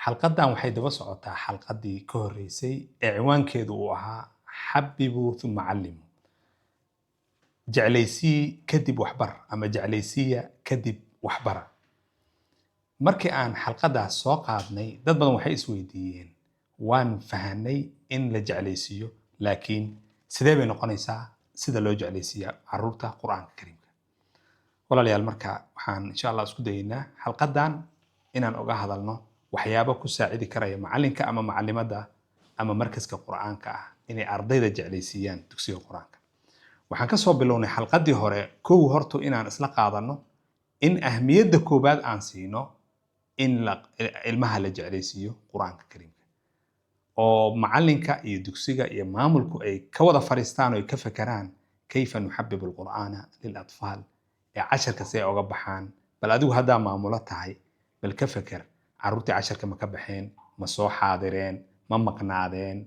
xalqadan waxay daba socotaa xalqadii ka horeysay ee ciwaankeedu uu ahaa xabibu thumma callimu jeclaysii kadib waxbar ama jeclaysiiya kadib waxbara markii aan xalqadaas soo qaadnay dad badan waxay isweydiiyeen waan fahanay in la jeclaysiiyo laakiin sidee bay noqonaysaa sida loo jeclaysiiya caruurta qur-aanka kariimka walaalayaal marka waxaan insha Allah isku dayaynaa xalqadan inaan uga hadalno waxyaabo ku saacidi karaya macalinka ama macallimada ama markaska quraanka ah inay ardayda jeclaysiiyaan dugsiga quraanka waxaan ka soo bilownay xalqadii hore kow horto inaan isla qaadano in ahmiyada koobaad aan siino in ilmaha la jeclaysiiyo quraanka kariimka oo macalinka iyo dugsiga iyo maamulku ay ka wada fariistaan oo ay ka fakaraan kayfa nuhabbibu alqur'ana lil atfal ee casharka say uga baxaan bal adigu hadaa maamulo tahay bal ka fakar caruurtii casharka ma ka baxeen ma soo xaadireen ma maqnaadeen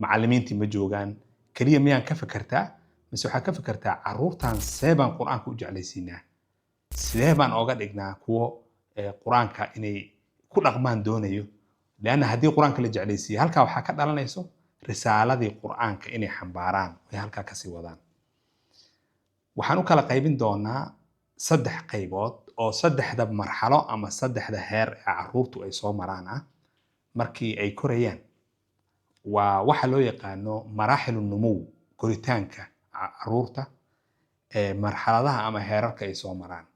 macallimiintii ma joogaan kaliya miyaan ka fakartaa mise waxaa ka fakartaa caruurtan see baan qur-aanka u jeclaysiinaa sidee baan ooga dhignaa kuwo qur-aanka inay ku dhaqmaan doonayo leanna haddii qur-aanka la jeclaysiiya halkaa waxaa ka dhalanayso risaaladii qur-aanka inay xambaaraan ay halkaa kasii wadaan waxaan u kala qaybin doonaa 3 qaybood oo 3 marxalo ama 3 heer ee caruurtu ay soo maraan ah markii ay korayaan waa waxa loo yaqaano maraaxil numuw koritaanka caruurta ee marxaladaha ama heerarka ay soo maraan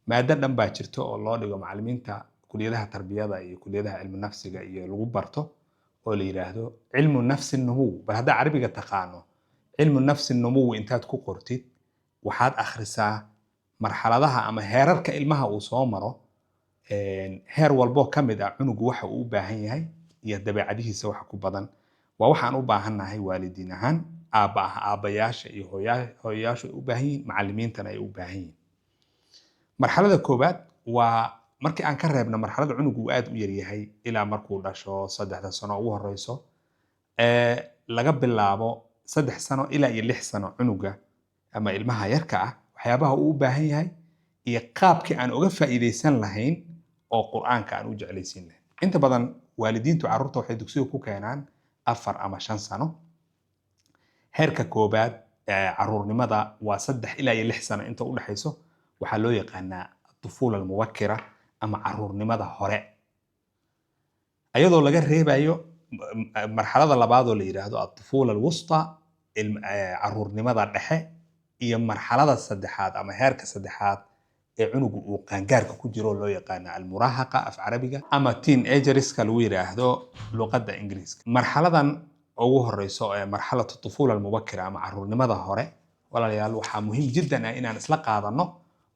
maada dhan baa jirto oo loo dhigo macallimiinta kuliyadaha tarbiyada iyo kuliyadaha cilmi nafsiga iyo lagu barto oo la yiraahdo cilmu nafsi numuw bal hadda carabiga taqaano cilmu nafsi numuw intaad ku qortid waxaad akhrisaa marxaladaha ama heerarka ilmaha uu soo maro heer walbo kamid ah cunugu waxa uu u baahan yahay iyo dabeecadihiisa waxa ku badan waa waxaan u baahannahay waalidiin ahaan aabayaasha iyo hooyayaasha u baahan yihiin macallimiintana ay u baahan yihiin marxalada koobaad waa markii aan ka reebno marxalada cunugu aad u yar yahay ilaa markuu dhasho 3 sano ugu horeyso laga bilaabo 3 sano ilaa iyo 6 sano cunuga ama ilmaha yarka ah waxyaabaha uu u baahan yahay iyo qaabkii aan uga faa'iideysan lahayn oo quraanka aan u jeclaysiin lahayn inta badan waalidiintu caruurta waxay dugsiga ku keenaan 4 ama 5 sano heerka koobaad caruurnimada waa 3 ilaa iyo 6 sano inta u dhaxayso waxaa loo yaqaanaa طفولة المبكرة ama caruurnimada hore ayadoo laga reebayo marxalada labaad oo la yiraahdo الطفولة الوسطى caruurnimada dhexe iyo marxalada saddexaad ama heerka saddexaad ee cunugu uu qaangaarka ku jiro loo yaqaan almuraahaqa af carabiga ama teenagerska lagu yiraahdo luqadda ingiriiska marxaladan ugu horeyso ee marxalada طفولة المبكرة ama caruurnimada hore walaalayaal waxaa muhiim jiddan ah inaan isla qaadano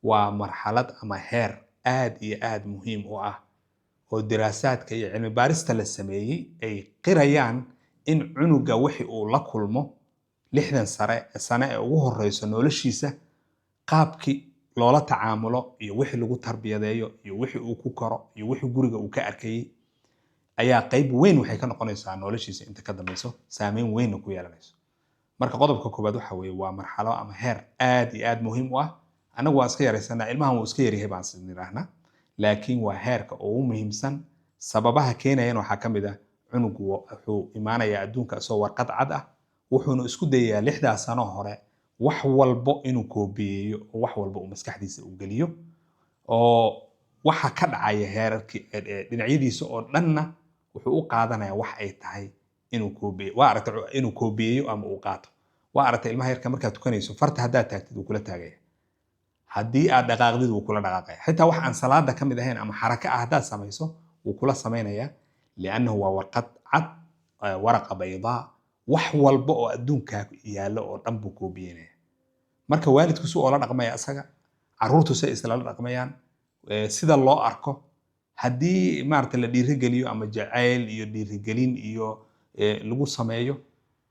waa marxalad ama heer aad iyo aad muhiim u ah oo diraasaadka iyo cilmi baarista la sameeyay ay qirayaan in cunuga wixii uu la kulmo 60 sano ee ugu horeyso noloshiisa qaabkii loola tacaamulo iyo wixii lagu tarbiyadeeyo iyo wixii uu ku koro iyo wixii guriga uu ka arkay ayaa qayb weyn waxay ka noqonaysaa noloshiisa inta ka dambayso saameyn weyn ku yeelanayso marka qodobka koobaad waxa weeye waa marxalo ama heer aad iyo aad muhiim u ah anagu waan iska yaraysanaa ilmahan wuu iska yaryahay baan sidniraahna laakiin waa heerka ugu muhiimsan sababaha keenayana waxaa ka mid ah cunugu wuxuu imaanayaa adduunka soo warqad cad ah wuxuuna isku dayayaa 6 sano hore wax walbo inuu koobiyeeyo oo wax walbo uu maskaxdiisa u geliyo oo waxa ka dhacaya heerarkii dhinacyadiisa oo dhanna wuxuu u qaadanayaa wax ay tahay inuu koobiyeeyo waa aragtay inuu koobiyeeyo ama uu qaato waa aragtay ilmaha yarka markaad tukanayso farta haddaad taagtid uu kula taagaya haddii aad dhaqaaqdid wuu kula dhaqaaqaya xitaa wax aan salaada ka mid ahayn ama xaraka ah haddaad samayso wuu kula samaynayaa liannahu waa warqad cad waraqa baydaa wax walba oo adduunka yaalo oo dhan buu koobiyeynaya marka waalidku si oola dhaqmaya asaga caruurtu si isla dhaqmayaan sida loo arko haddii maarta la dhiirigeliyo ama jacayl iyo dhiirigelin iyo lagu sameeyo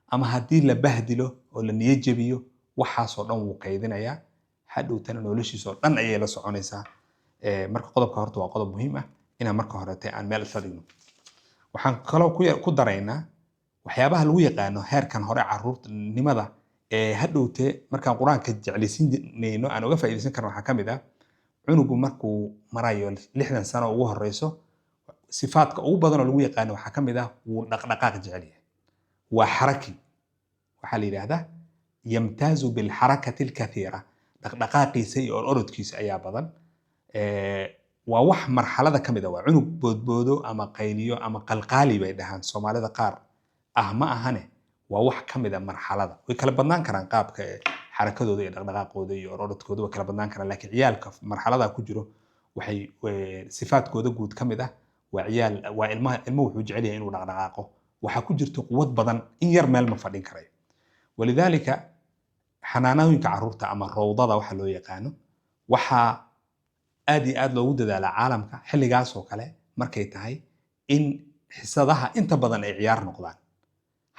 ama haddii la bahdilo oo la niyad jabiyo waxaasoo dhan wuu kaydinayaa hadhowtana noloshiisa oo dhan ayay la soconaysaa marka qodobka horta waa qodob muhiim ah inaan marka horete aan meel isla dhigno waxaan kaloo ku daraynaa waxyaabaha lagu yaqaano heerkan hore caruurnimada ee hadhowte markaan quraanka jeclaysiinayno aan uga faa'iideysan karno waxaa ka mid ah cunugu markuu marayo 60 sano ugu horeyso sifaadka ugu badan oo lagu yaqaan waxa kamid ah wuu dhaqdhaqaaq jecel yahay waa xaraki waxa la yiraahdaa yamtaazu bil harakati al kathira dhaqdhaqaaqiisa iyo orodkiisa ayaa badan waa wax marxalada kamid ah waa cunug boodboodo ama qayliyo ama qalqaali bay dhahaan Soomaalida qaar ma ahane waa wax kamid ah marxalada way kala badnaan karaan qaabka xarakadooda iyo dhaqdhaqaaqooda iyo orodkooda way kala badnaan karaan laakiin ciyaalka marxalada ku jiro waxay sifaadkooda guud kamid ah waa ciyaal waa ilmo wuxuu jecel yahay inuu dhaqdhaqaaqo waxa ku jirto quwad badan in yar meel ma fadhin karayo walidaalika xanaanooyinka carruurta ama rawdada waxa loo yaqaano waxa aad iyo aad loogu dadaalaa caalamka xilligaas oo kale markay tahay in xisadaha inta badan ay ciyaar noqdaan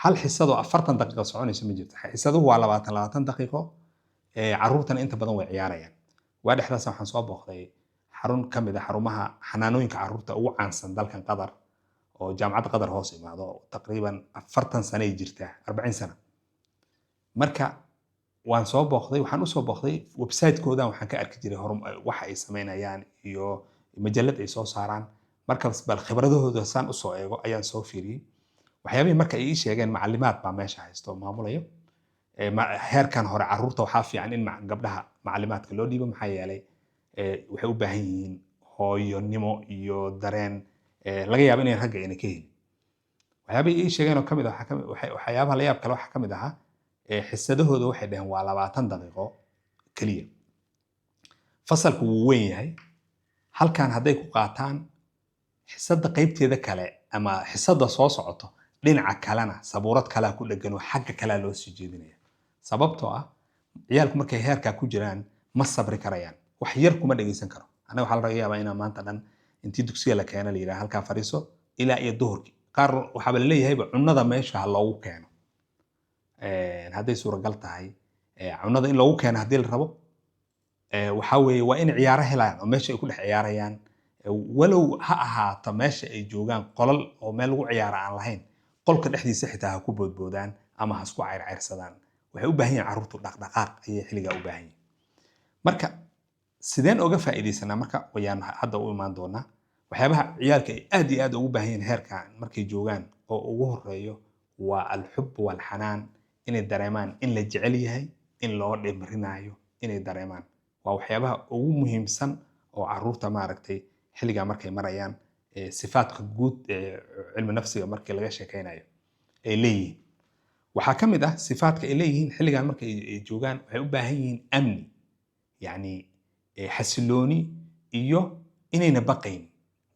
hal xisado 40 daqiiqo soconayso ma jirto xisaduhu waa 20 daqiiqo carruurtana inta badan way ciyaarayaan waa dhexdaas waxaan soo booqday xarun kamid ah xarumaha xanaanooyinka carruurta ugu caansan dalkan Qatar oo jaamacadda Qatar hoos imaado taqriiban 40 sano ay jirtaa 40 sano marka waan soo booqday waxaan u soo booqday website-kooda waxaan ka arki jiray waxa ay sameynayaan iyo majalad ay soo saaraan markaas bal khibradahooda saan u soo eego ayaan soo fiiriyay waxyaabihii marka ay ii sheegeen macallimaad baa meesha haysto maamulayo heerkan hore carruurta waxaa fiican in gabdhaha macallimaadka loo dhiibo maxaa yeelay waxay u baahan yihiin hooyonimo iyo dareen laga yaabo inay ragga ayna ka helin waxyaabihii ii sheegeen oo kamid ah waxyaabaha la yaab kale waxaa kamid ahaa xisadahooda waxay dhaheen waa 20 daqiiqo kaliya fasalku wuu weyn yahay halkan hadday ku qaataan xisada qaybteeda kale ama xisada soo socoto dhinaca kalena sabuurad kale ku dhagan oo xagga kale loo sii jeedinaya sababtoo ah ciyaalku markay heerka ku jiraan ma sabri karayaan wax yar kuma dhageysan karo anaga waxa la yaabaa inaan maanta dhan intii dugsiga la keenay ilaa halka fariiso ilaa iyo duhurkii qaar waxa la leeyahay cunnada meesha loogu keeno hadday suuragal tahay cunada in loogu keeno hadii la rabo waxa weeye waa in ciyaaro helaan oo meesha ay ku dhex ciyaarayaan walow ha ahaato meesha ay joogaan qolal oo meel lagu ciyaaro aan lahayn qolka dhexdiisa xitaa ha ku boodboodaan ama ha isku cayrsadaan waxay u baahan yihiin carruurtu dhaqdhaqaaq ayay xilliga u baahan yihiin marka sideen uga faa'iideysanaa marka wayaan hadda u imaan doonaa waxyaabaha ciyaalka ay aad iyo aad ugu baahan yihiin heerkan markay joogaan oo ugu horeeyo waa alxub wal xanaan inay dareemaan in la jecel yahay in loo dhimrinayo inay dareemaan waa waxyaabaha ugu muhiimsan oo carruurta maaragtay xilliga markay marayaan sifaadka guud ee cilmi nafsiga markii laga sheekaynayo ay leeyihiin waxaa kamid ah sifaadka ay leeyihiin xilligan markay joogaan waxay u baahan yihiin amni yani xasilooni iyo inayna baqayn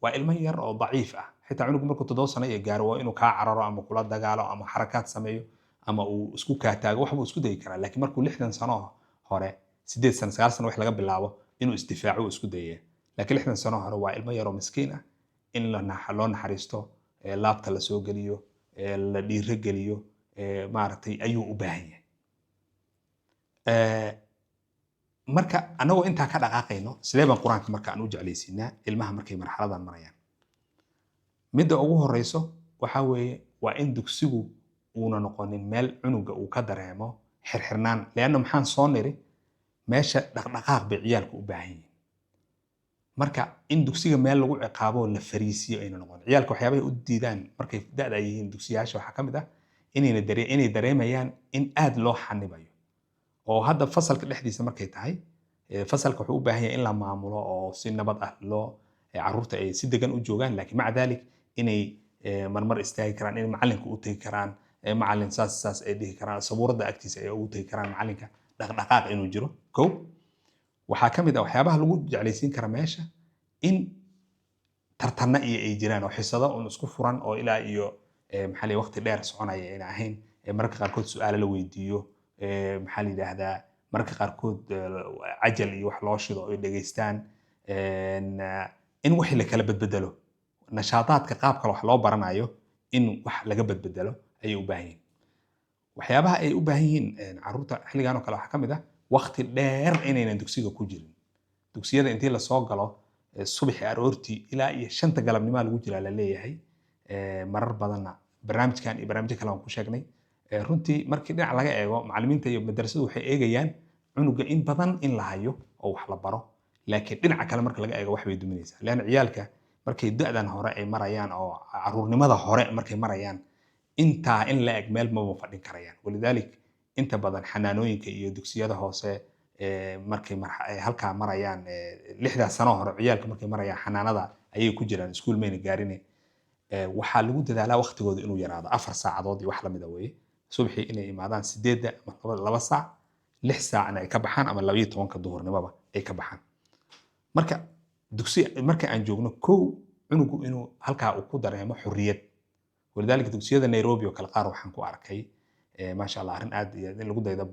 waa ilmo yar oo daciif ah xitaa cunugu markuu 7 sano iyo gaaro waa inuu ka cararo ama kula dagaalo ama xarakaad sameeyo ama uu isku kaataago wax buu isku dayi karaa laakiin markuu 60 sano hore 8 sano 9 sano wax laga bilaabo inuu isdifaaco isku dayaa laakiin 60 sano hore waa ilmo yar oo miskiin ah in loo naxariisto laabta la soo geliyo la dhiiro geliyo maaragtay ayuu u baahan yahay marka anagoo intaa ka dhaqaaqayno sidee baan quraanka marka aan u jeclaysiinaa ilmaha markay marxaladan marayaan midda ugu horeyso waxa weeye waa in dugsigu uuna noqonin meel cunuga uu ka dareemo xirxirnaan leeyahay maxaan soo niri meesha dhaqdhaqaaq bay ciyaalku u baahan yihiin marka in dugsiga meel lagu ciqaabo la fariisiyo ayna noqon ciyaalka waxyaabaha u diidaan markay da'da yihiin dugsiyaasha waxa kamid ah inay dareemayaan in aad loo xanibayo oo hadda fasalka dhexdiisa markay tahay fasalka wuxuu u baahan yahay in la maamulo oo si nabad ah loo carruurta ay si degan u joogaan laakiin maca dalik inay marmar istaagi karaan in macalinka u tagi karaan macalin saas ay dhihi karaan sabuurada agtiisa ay ugu tagi karaan macalinka dhaqdhaqaaq inuu jiro kow waxaa kamid ah waxyaabaha lagu jeclaysiin kara meesha in tartanna ay jiraan oo xisado un isku furan oo ilaa iyo maxaa la waqti dheer soconaya in ahayn mararka qaarkood su'aalo la weydiiyo maxaa la yiraahdaa mararka qaarkood cajal iyo wax loo shido oo ay dhageystaan in wixii la kala badbedelo nashaataadka qaabka wax loo baranayo in wax laga badbedelo ayay u baahan yihiin waxyaabaha ay u baahan yihiin carruurta xilligan oo kale waxaa kamid ah waqti dheer inaynan dugsiga ku jirin dugsiyada intii la soo galo subaxii aroortii ilaa iyo 5 galabnimo lagu jiraa la leeyahay marar badanna barnaamijkan iyo barnaamijyo kale aan ku sheegnay runtii markii dhinac laga eego macallimiinta iyo madrasadu waxay eegayaan cunuga in badan in la hayo oo wax la baro laakiin dhinaca kale marka laga eego wax bay duminaysaa leena ciyaalka markay da'dan hore ay marayaan oo caruurnimada hore markay marayaan intaa in la eg meel maba fadhin karayaan walidalik inta badan xanaanooyinka iyo dugsiyada hoose markay halkaa marayaan 6 sano hore ciyaalka markay marayaan xanaanada ayay ku jiraan iskuul mayna gaarine waxaa lagu dadaalaa waqtigooda inuu yaraado 4 saacadood iyo wax la mid ah weeye subaxii inay imaadaan 8 ama 2 saac 6 saacna ay ka baxaan ama 12 duhurnimaba ay ka baxaan marka marka aan joogno kow cunugu inuu halkaa uu ku dareemo xurriyad walidaalika dugsiyada Nairobi oo kale qaar waxaan ku arkay maasha Allah arrin aad iyo in lagu daydo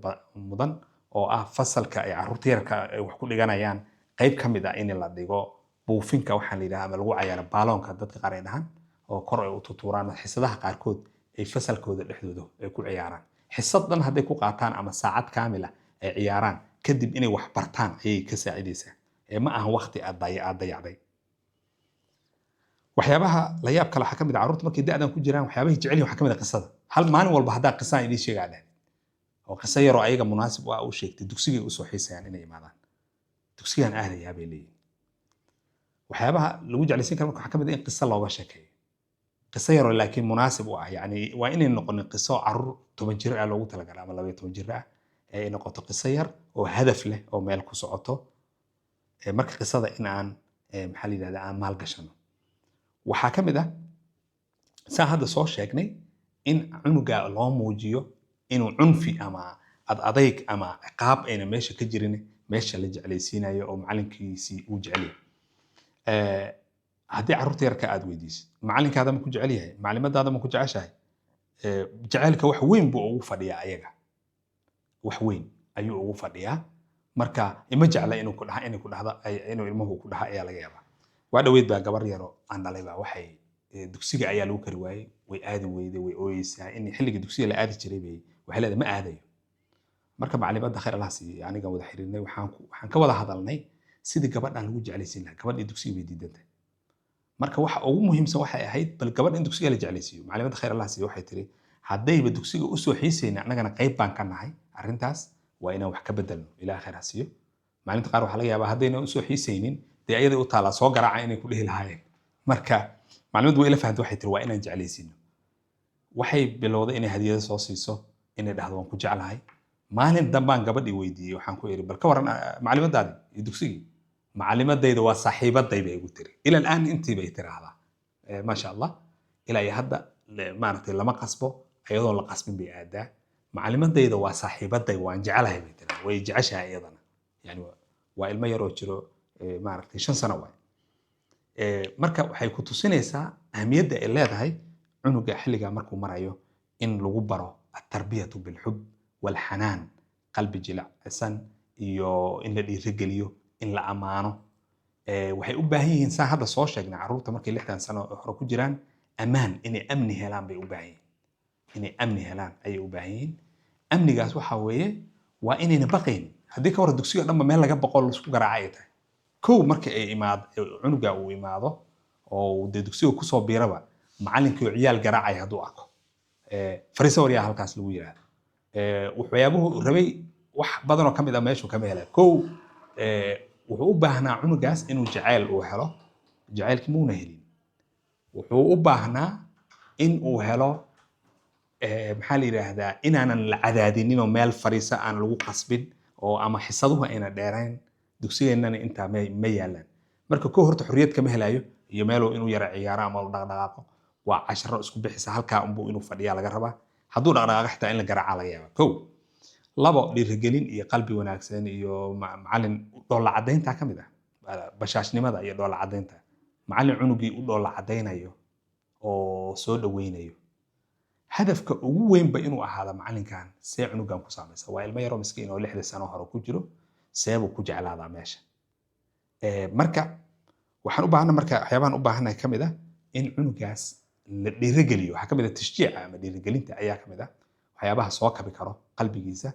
mudan oo ah fasalka ay carruurta yarka ay wax ku dhiganayaan qayb ka mid ah in la dhigo buufinka waxaan la yidhaahdaa ama lagu cayaaro baaloonka dadka qaar ay dhahaan oo kor ay u tuturaan xisadaha qaarkood ay fasalkooda dhexdooda ay ku ciyaaraan xisad dhan hadday ku qaataan ama saacad kaamil ah ay ciyaaraan kadib inay wax bartaan ayay ka saacidaysaa ma ahan waqti aad dayacday waxyaabaha la yaab kale waxaa ka mid ah carruurta markay da'dan ku jiraan waxyaabahay jecel yihiin waxaa ka mid ah qisada hal maalin walba haddaa qisaan idiin sheegaa dheh oo qiso yaroo ayaga munaasib u ah u sheegtay dugsigay u soo xiisayaan inay imaadaan dugsigaan aadayaa bay leeyihin waxyaabaha lagu jeclaysiin karo waxaa ka mid ah in qiso looga sheekeeyo qiso yaroo laakiin munaasib u ah yacni waa inay noqonin qiso carruur 10 jir ah loogu talagalay ama 12 jir ah ay noqoto qiso yar oo hadaf leh oo meel ku socoto marka qisada in aan maxaa la yidhahdaa aan maalgashano waxaa ka mid ah saan hadda soo sheegnay in cunuga loo muujiyo inuu cunfi ama adayg ama ciqaab ayna meesha ka jirin meesha la jeclaysiinayo oo macalinkiisii uu jecel yahay haddii carruurta yarka aad weydiisid macalinkaada ma ku jecel yahay maclimadaada ma ku jeceshahay jacaylka wax weyn buu ugu fadhiyaa ayaga wax weyn ayuu ugu fadhiyaa marka ima jecla inuu ku dhahdo inuu ilmuhu ku dhaha ayaa laga yaabaa waa dhaweyd baa gabar yaro aan dhalay baa waxay dugsiga ayaa lagu kari waayey way aadi weyday way ooyeysaa in xilliga dugsiga la aadi jiray bay waxay leedahay ma aadayo marka maclimadda khayr Allah siiyey aniga wada xiriirnay waxaan ka wada hadalnay sidii gabadhan lagu jeclaysiin lahaa gabadhii dugsiga bay diidantay marka waxa ugu muhiimsan waxay ahayd bal gabadh in dugsiga la jeclaysiiyo maclimadda khayr Allah siiyey waxay tiri haddayba dugsiga u soo xiisayna annagana qayb baan ka nahay arrintaas waa inaan wax ka bedelno ilaahay khayr ha siiyo maalinta qaar waxaa laga yaabaa haddayna u soo xiisaynin dee ayaday u taalaa soo garaaca inay ku dhihi lahaayeen marka maclimaddu way ila fahantay waxay tiri waa inaan jeclaysiino waxay bilowday inay hadiyado soo siiso inay dhahdo waan ku jeclahay maalin dambaan gabadhii weydiiyey waxaan ku iri bal ka waran maclimadaadi iyo dugsigii maclimadayda waa saaxiibaday bay igu tiri ila al'aan intii bay tiraahdaa maasha Allah ilaa iyo hadda maaragtay lama qasbo iyadoo la qasbin bay aadaa maclimadayda waa saaxiibaday waan jeclahay bay tiri way jeceshahay iyadana yani waa ilmo yaroo jiro maaragtay 5 sano waay marka waxay ku tusinaysaa ahmiyadda ay leedahay cunuga xilliga markuu marayo in lagu baro at-tarbiyatu bil hub wal hanan qalbi jilicsan iyo in la dhiirigeliyo in la amaano waxay u baahan yihiin saan hadda soo sheegnay carruurta markay 6 sano hore ku jiraan amaan inay amni helaan bay u baahan yihiin inay amni helaan ayay u baahan yihiin amnigaas waxa weeye waa inayna baqayn haddii ka hor dugsiga dhanba meel laga baqo la isku garaacay tahay kow marka ay imaado cunuga uu imaado oo dee dugsiga ku soo biiraba macallinkii ciyaal garaacay hadduu arko fariiso waryaa halkaas lagu yiraahdo waxyaabuhu rabay wax badan oo ka mid ah meeshu kama helaa kow wuxuu u baahnaa cunugaas inuu jacayl uu helo jacaylkii muuna helin wuxuu u baahnaa in uu helo maxaa la yiraahdaa inaanan la cadaadinin oo meel fariisa aan lagu qasbin oo ama xisaduhu ayna dheerayn dugsigeennana intaa ma yaalaan marka koo horta xorriyad kama helayo iyo meeluu inuu yara ciyaaro ama uu dhaqdhaqaaqo waa casharo isku bixisa halkaa unbuu inuu fadhiyaa laga rabaa hadduu dhaqdhaqaaqo xitaa in la garaaca laga yaaba kow labo dhiirigelin iyo qalbi wanaagsan iyo macallin dhoolla caddaynta ka mid ah bashaashnimada iyo dhoolla caddaynta macallin cunugii u dhoolla caddaynayo oo soo dhaweynayo hadafka ugu weynba inuu ahaado macallinkan see cunugan ku saamaysa waa ilmo yaroo miskiin oo 6 sano hore ku jiro seebuu ku jeclaadaa meesha marka waxaan u baahanaa marka waxyaabahan u baahanahay ka mid ah in cunugaas la dhiirigeliyo waxaa ka mid ah tashjiica ama dhiirigelinta ayaa ka mid ah waxyaabaha soo kabi karo qalbigiisa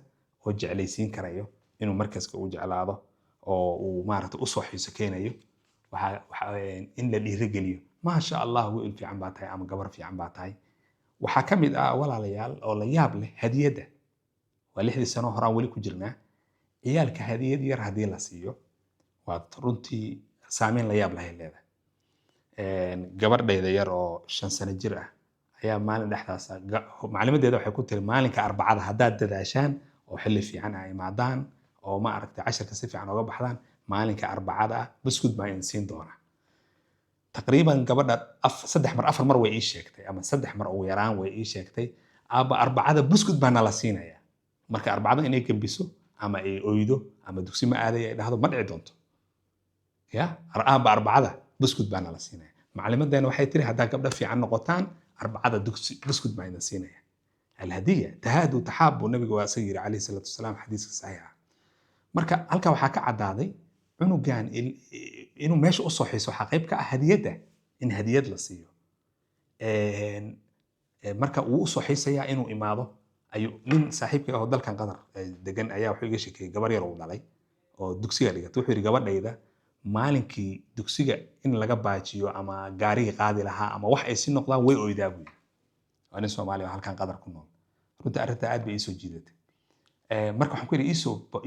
oo jeclaysiin karayo inuu markaska uu jeclaado oo uu maaragtay u soo xiiso keenayo in la dhiirigeliyo maasha Allah wiil fiican baa tahay ama gabar fiican baa tahay waxaa ka mid ah walaalayaal oo la yaab leh hadiyadda waa 6 sano horaan weli ku jirnaa ciyaalka hadiyad yar haddii la siiyo waa runtii saameyn la yaab lahay leedahay gabadhayda yar oo 5 sano jir ah ayaa maalin dhexdaas maclimadeeda waxay ku tiri maalinka arbacada haddaad dadaashaan oo xilli fiican ay imaadaan oo ma aragtay casharka si fiican uga baxdaan maalinka arbacada ah buskud baa idin siin doonaa taqriiban gabadha 3 mar 4 mar way ii sheegtay ama 3 mar ugu yaraan way ii sheegtay aaba arbacada buskud baa nala siinaya marka arbacada inay gambiso ama ay oydo ama dugsi ma aaday ay dhahdo ma dhici doonto ya aaba arbacada buskud baa nala siinaya maclimadeena waxay tiri haddaa gabdha fiican noqotaan arbacada buskud baa idin siinaya alhadiya tahaadu taxaabu nabiga waa isaga yiri calayhi salaatu wasalaam xadiiska saxiixa marka halkaa waxaa ka caddaaday cunugan inuu meesha u soo xiiso waxaa qayb ka ah hadiyadda in hadiyad la siiyo marka wuu u soo xiisayaa inuu imaado ayuu nin saaxiibkay oo dalkan qatar degan ayaa wuxuu iga sheekeeyey gabar yar uu dhalay oo dugsiga dhigata wuxuu yidhi gabadhayda maalinkii dugsiga in laga baajiyo ama gaarigii qaadi lahaa ama wax ay si noqdaan way oydaa buyi waa nin soomaali oo halkan qatar ku nool runta arrinta aad bay iisoo jiidatay marka waxaan ku yidhi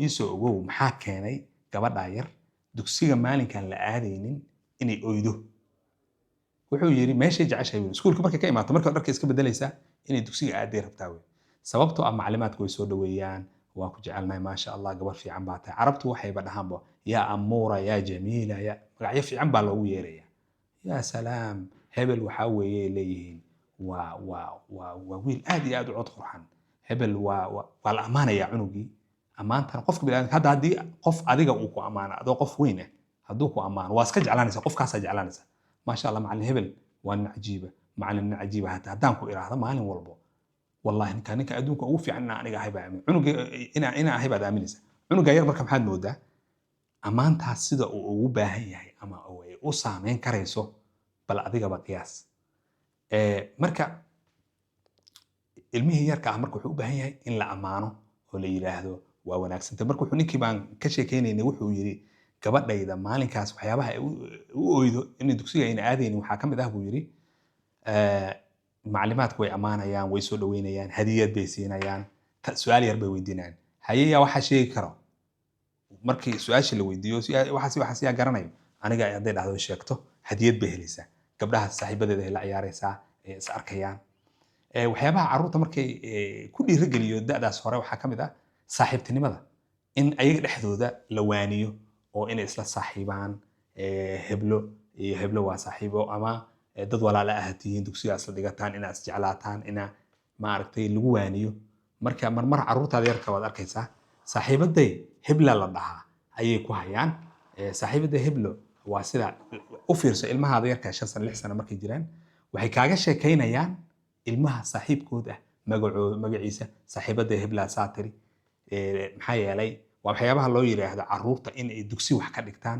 iisoo ogow maxaa keenay gabadhaa yar dugsiga maalinkan la aadaynin inay oydo wuxuu yidhi meeshay jeceshahay wiil iskuulka markay ka imaato marka dharka iska bedelaysaa inay dugsiga aaday rabtaa wey sababtoo ah maclimaadku way soo dhaweeyaan waa ku jecelnahay maasha allah gabar fiican baa tahay carabtu waxayba dhahaanba yaa amuura yaa jamiila yaa magacyo fiican baa loogu yeeraya yaa salaam hebel waxaa weeye leeyihiin waa wiil aad iyo aad u cod qurxan hebel waa la ammaanayaa cunugii ammaantan qofka bini'aadamka hadda haddii qof adiga uu ku ammaano adoo qof weyn ah hadduu ku ammaano waa iska jeclaanaysa qofkaasaa jeclaanaysa maasha allah macallin hebel waa nin cajiiba macallin nin cajiiba haddaan ku iraahdo maalin walbo والله ninka adduunka ugu fiican inaan aniga ahay baa aamin cunuga inaan ahay baad aaminaysa cunuga yar marka maxaad moodaa amaantaas sida uu ugu baahan yahay ama ay u saameyn karayso bal adigaba qiyaas marka ilmihii yarka ah marka wuxuu u baahan yahay in la amaano oo la yiraahdo waa wanaagsantay marka wuxuu ninkii baan ka sheekeynaynay wuxuu yiri gabadhayda maalinkaas waxyaabaha ay u oydo in dugsiga ayna aadaynin waxaa ka mid ah buu yiri maclimaadku way ammaanayaan way soo dhaweynayaan hadiyad bay siinayaan su'aal yar bay weydiinayaan hayeyaa waxa sheegi karo markii su'aasha la weydiiyo waxaas yaa garanayo aniga hadday dhahdo sheegto hadiyad bay helaysaa gabdhaha saaxiibadeeda ay la ciyaaraysaa is arkayaan waxyaabaha carruurta markay ku dhiirigeliyo da'daas hore waxaa ka mid ah saaxiibtinimada in ayaga dhexdooda la waaniyo oo inay isla saaxiibaan heblo iyo heblo waa saaxiibo ama dad walaala ah tihiin dugsiga isla dhigataan inaad isjeclaataan ina maaragtay lagu waaniyo marka marmar carruurtaada yarka waad arkaysaa saaxiibaday hebla la dhahaa ayay ku hayaan saaxiibaday heblo waa sida u fiirso ilmahaada yarka 5 sano 6 sano markay jiraan waxay kaaga sheekaynayaan ilmaha saaxiibkood ah magaciisa saaxiibaday hebla saatiri maxaa yeelay waa waxyaabaha loo yiraahdo carruurta in ay dugsi wax ka dhigtaan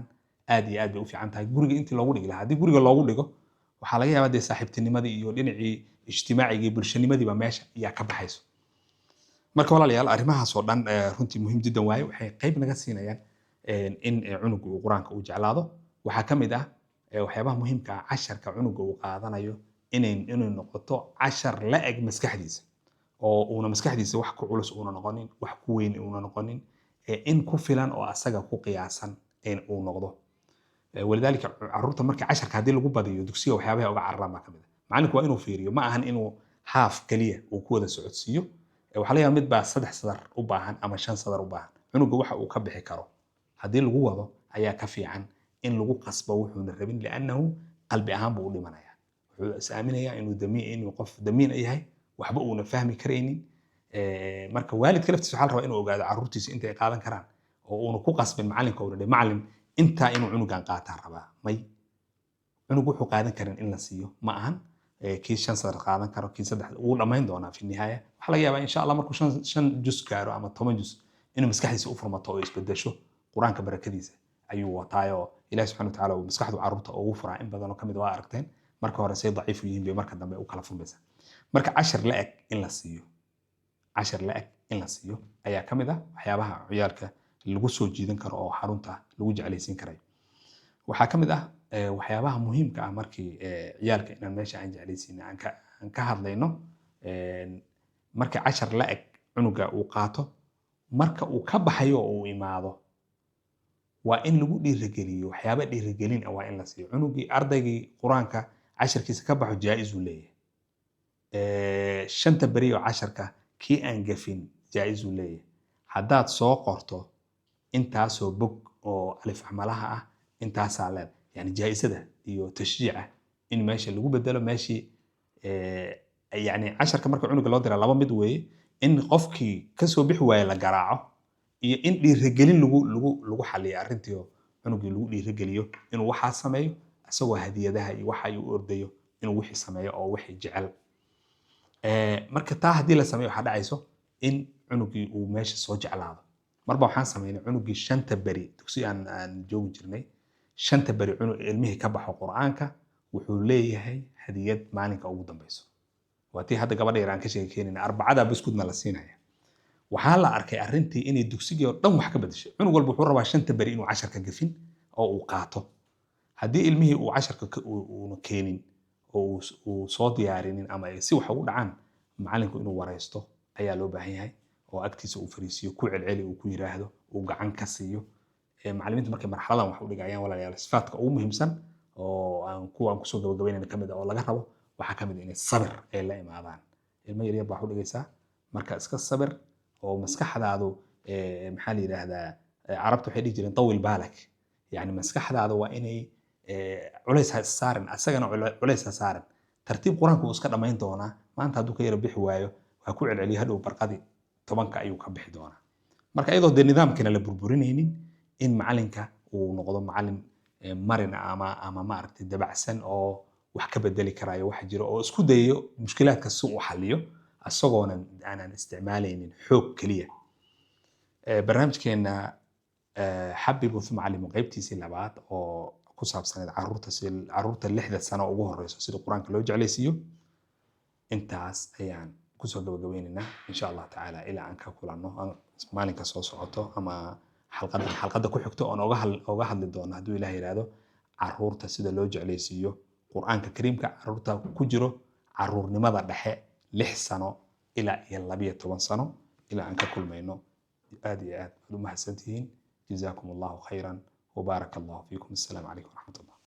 aad iyo aad bay u fiican tahay guriga intii loogu dhigi lahaa haddii guriga loogu dhigo waxaa laga yaabaa dee saaxiibtinimadii iyo dhinacii ijtimaacigii bulshanimadii meesha ayaa ka baxayso marka walaalayaal arrimahaas oo dhan runtii muhiim jiddan waaye waxay qayb naga siinayaan in cunuga uu quraanka uu jeclaado waxaa ka mid ah waxyaabaha muhiimka ah casharka cunuga uu qaadanayo inay noqoto cashar la eg maskaxdiisa oo uuna maskaxdiisa wax ku culus uuna noqonin wax ku weyn uuna noqonin in ku filan oo asaga ku qiyaasan uu noqdo ولذلك carruurta markii casharka hadii lagu badiyo dugsiga waxyaabaha uga cararama kamid macallinku waa inuu fiiriyo ma ahan inuu half kaliya uu ku wada socodsiiyo waxa la yaabaa mid baa 3 sadar u baahan ama 5 sadar u baahan cunuga waxa uu ka bixi karo hadii lagu wado ayaa ka fiican in lagu qasbo wuxuu rabin laanahu qalbi ahaan buu u dhimanaya wuxuu isaaminaya inuu qof damiin yahay waxba uuna fahmi kareynin marka waalidka laftiisa waxa la rabaa inuu ogaado carruurtiisa inta ay qaadan karaan oo uuna ku qasbin macallinka uu dhahay macallin inta inuu cunugan qaataan rabaa may cunug wuxuu qaadan karin in la siiyo ma ahan kii 5 sadar qaadan karo kii 3 uu dhamayn doonaa fi nihaaya waxa laga yaabaa insha Allah markuu 5 juz gaaro ama 10 juz inuu maskaxdiisa u furmato oo isbedesho quraanka barakadiisa ayuu wataayo Ilaahay subhanahu wa ta'ala uu maskaxdu carruurta ugu furaa in badan oo kamid waa aragteen marka hore say daciif u yihiin bay marka dambe u kala furmaysaa marka cashar la eg in la siiyo ayaa kamid ah waxyaabaha ciyaalka lagu soo jiidan karo oo xarunta lagu jeclaysiin karay waxaa ka mid ah waxyaabaha muhiimka ah markii ciyaalka inaan meesha aan jeclaysiin aan ka hadlayno markii cashar la eg cunuga uu qaato marka uu ka baxayo oo uu imaado waa in lagu dhiirigeliyo waxyaaba dhiirigelin ah waa in la siiyo cunugii ardaygii quraanka casharkiisa ka baxo jaa-is uu leeyahay shanta beri oo casharka kii aan gafin jaa-is uu leeyahay haddaad soo qorto intaasoo bog oo alif xamalaha ah intaasaa leed yani jaa-isada iyo tashjiica in meesha lagu bedelo meeshii yani casharka marka cunuga loo dira laba mid weeye in qofkii kasoo bixi waaye la garaaco iyo in dhiirigelin lagu xaliyo arrintii oo cunugii lagu dhiirigeliyo inuu waxaa sameeyo isagoo hadiyadaha iyo waxa uu ordayo inuu wixii sameeyo oo wixii jecel marka taa haddii la sameeyo waxaa dhacayso in cunugii uu meesha soo jeclaado marba waxaan sameynay cunugii shanta beri dugsi aan joogi jirnay shanta beri cunug ilmihii ka baxo qur'aanka wuxuu leeyahay hadiyad maalinka ugu dambeyso waa tii hadda gabadha yar aan ka sheekeynayna arbacada buskudna la siinaya waxaa la arkay arrintii inay dugsigii oo dhan wax ka bedeshay cunug walba wuxuu rabaa shanta beri inuu casharka gafin oo uu qaato haddii ilmihii uu casharka uuna keenin oo uu soo diyaarinin ama si wax ugu dhacaan macallinku inuu wareysto ayaa loo baahan yahay oo agtiisa uu fariisiyo ku celceli uu ku yiraahdo uu gacan ka siiyo macallimiintu markay marxaladan wax u dhigayaan walaalayaal sifaadka ugu muhiimsan oo aan kusoo gabagabeynayna kamid ah oo laga rabo waxaa kamid inay sabir ay la imaadaan ilmo yaryar baa wax u dhigaysaa marka iska sabir oo maskaxdaadu maxaa la yiraahdaa carabtu waxay dhihi jireen tawil baalak yani maskaxdaadu waa inay culays ha saarin asagana culays ha saarin tartiib quraanku uu iska dhamayn doonaa maanta hadduu ka yara bixi waayo waa ku celceliyo hadhow barqadii 10ka ayuu ka bixi doonaa marka iyadoo dee nidaamkana la burburinaynin in macallinka uu noqdo macallin marin ama maaragtay dabacsan oo wax ka bedeli karayo waxa jiro oo isku dayayo mushkilaadka si uu xalliyo asagoonan aanan isticmaalaynin xoog keliya barnaamijkeena xabibu thuma callimu qaybtiisii labaad oo ku saabsaneed caruurta 6 sano ugu horeyso sida quraanka loo jeclaysiiyo intaas ayaan kusoo gabagabeynaynaa insha Allah tacaala ilaa aan ka kulanno maalinka soo socoto ama xalqada ku xigto oo oga hadli doono hadduu Ilaahay yiraahdo caruurta sida loo jeclaysiiyo quraanka kariimka caruurta ku jiro caruurnimada dhexe 6 sano ilaa 12 sano ilaa aan ka kulmayno aad iyo aad u mahadsantihiin جزاكم الله خيرا وبارك الله فيكم السلام عليكم ورحمة الله